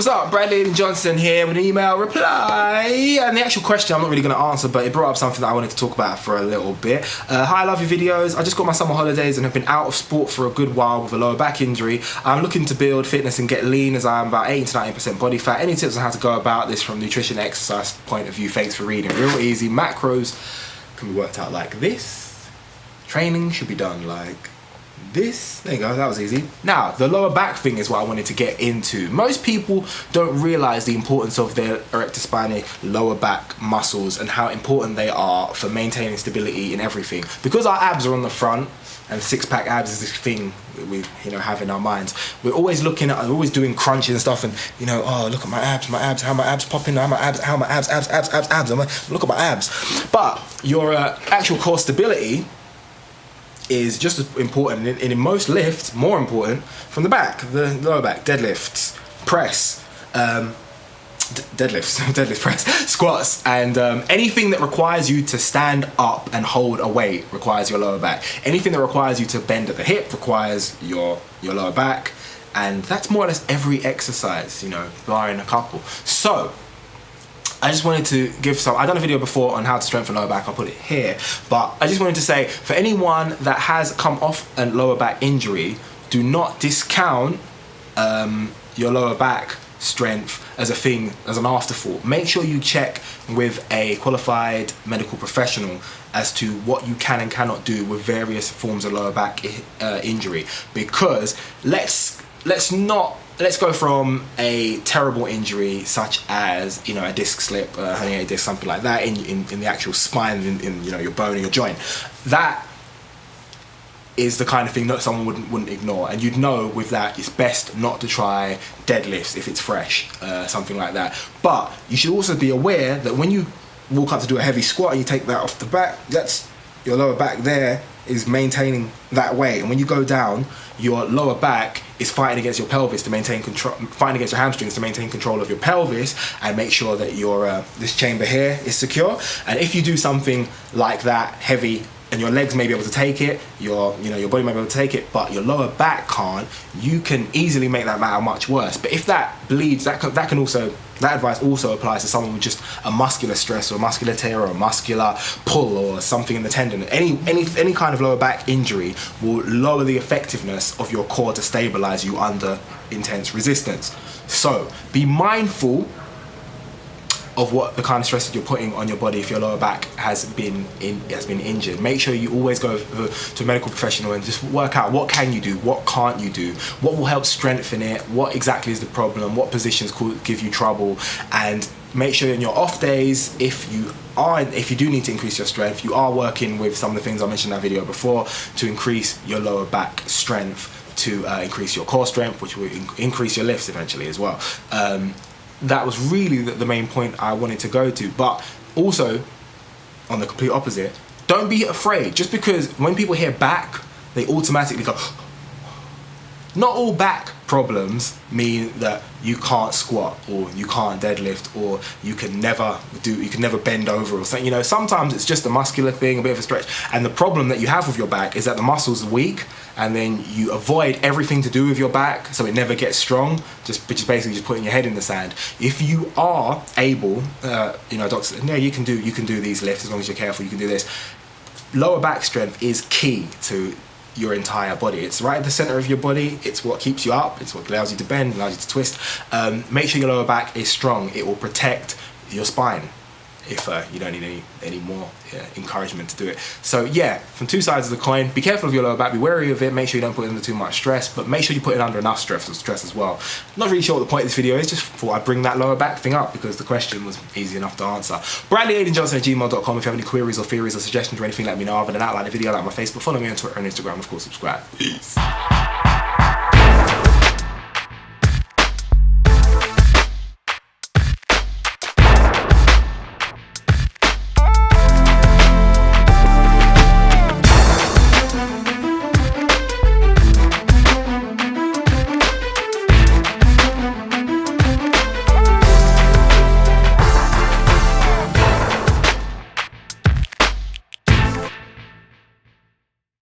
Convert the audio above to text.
What's up, bradleyaidanjohnson here with an email reply. And the actual question I'm not really going to answer, but it brought up something that I wanted to talk about for a little bit. Hi, I love your videos. I just got my summer holidays and have been out of sport for a good while with a lower back injury. I'm looking to build fitness and get lean as I'm about 18 to 19% body fat. Any tips on how to go about this from nutrition exercise point of view? Thanks for reading. Real easy. Macros can be worked out like this. Training should be done like this. There you go, that was easy. Now, the lower back thing is what I wanted to get into. Most people don't realize the importance of their erector spinae lower back muscles and how important they are for maintaining stability in everything. Because our abs are on the front, and six-pack abs is this thing that we have in our minds. We're always looking at, we're always doing crunches and stuff, and oh, look at my abs, how my abs popping, how my abs, abs. Look at my abs. But your actual core stability is just as important, and in most lifts, more important from the back, the lower back, deadlifts, press, deadlifts, press, squats, and anything that requires you to stand up and hold a weight requires your lower back. Anything that requires you to bend at the hip requires your lower back, and that's more or less every exercise, barring a couple. So I just wanted to give some, I've done a video before on how to strengthen lower back, I'll put it here, but I just wanted to say, for anyone that has come off a lower back injury, do not discount your lower back strength as a thing, as an afterthought. Make sure you check with a qualified medical professional as to what you can and cannot do with various forms of lower back injury, because let's go from a terrible injury such as a disc slip, a herniated disc, something like that in the actual spine, in your bone or your joint. That is the kind of thing that someone wouldn't ignore, and you'd know with that it's best not to try deadlifts if it's fresh, something like that. But you should also be aware that when you walk up to do a heavy squat and you take that off the back, that's your lower back there is maintaining that weight, and when you go down, your lower back is fighting against your pelvis to maintain control, fighting against your hamstrings to maintain control of your pelvis and make sure that your this chamber here is secure. And if you do something like that heavy, and your legs may be able to take it, your body may be able to take it, but your lower back can't, you can easily make that matter much worse. But if that bleeds, that advice also applies to someone with just a muscular stress or a muscular tear or a muscular pull or something in the tendon. Any kind of lower back injury will lower the effectiveness of your core to stabilize you under intense resistance. So be mindful of what the kind of stress that you're putting on your body if your lower back has been injured. Make sure you always go to a medical professional and just work out what can you do, what can't you do, what will help strengthen it, what exactly is the problem, what positions could give you trouble, and make sure in your off days, if you do need to increase your strength, you are working with some of the things I mentioned in that video before to increase your lower back strength, to increase your core strength, which will increase your lifts eventually as well. That was really the main point I wanted to go to. But also, on the complete opposite, don't be afraid. Just because when people hear back, they automatically go, not all back problems mean that you can't squat or you can't deadlift or you can never bend over or something. Sometimes it's just a muscular thing, a bit of a stretch, and the problem that you have with your back is that the muscles are weak, and then you avoid everything to do with your back so it never gets strong, which is basically just putting your head in the sand. If you are able, doctors say, no, you can do these lifts as long as you're careful, you can do this. Lower back strength is key to your entire body. It's right at the center of your body. It's what keeps you up. It's what allows you to bend, allows you to twist. Make sure your lower back is strong. It will protect your spine if you don't need any more encouragement to do it. So yeah, from two sides of the coin, be careful of your lower back, be wary of it, make sure you don't put it under too much stress, but make sure you put it under enough stress as well. Not really sure what the point of this video is, just thought I'd bring that lower back thing up because the question was easy enough to answer. bradleyaidanjohnson@gmail.com. If you have any queries or theories or suggestions or anything, let me know. Other than that, like the video, like my Facebook, follow me on Twitter and Instagram, of course, subscribe. Peace.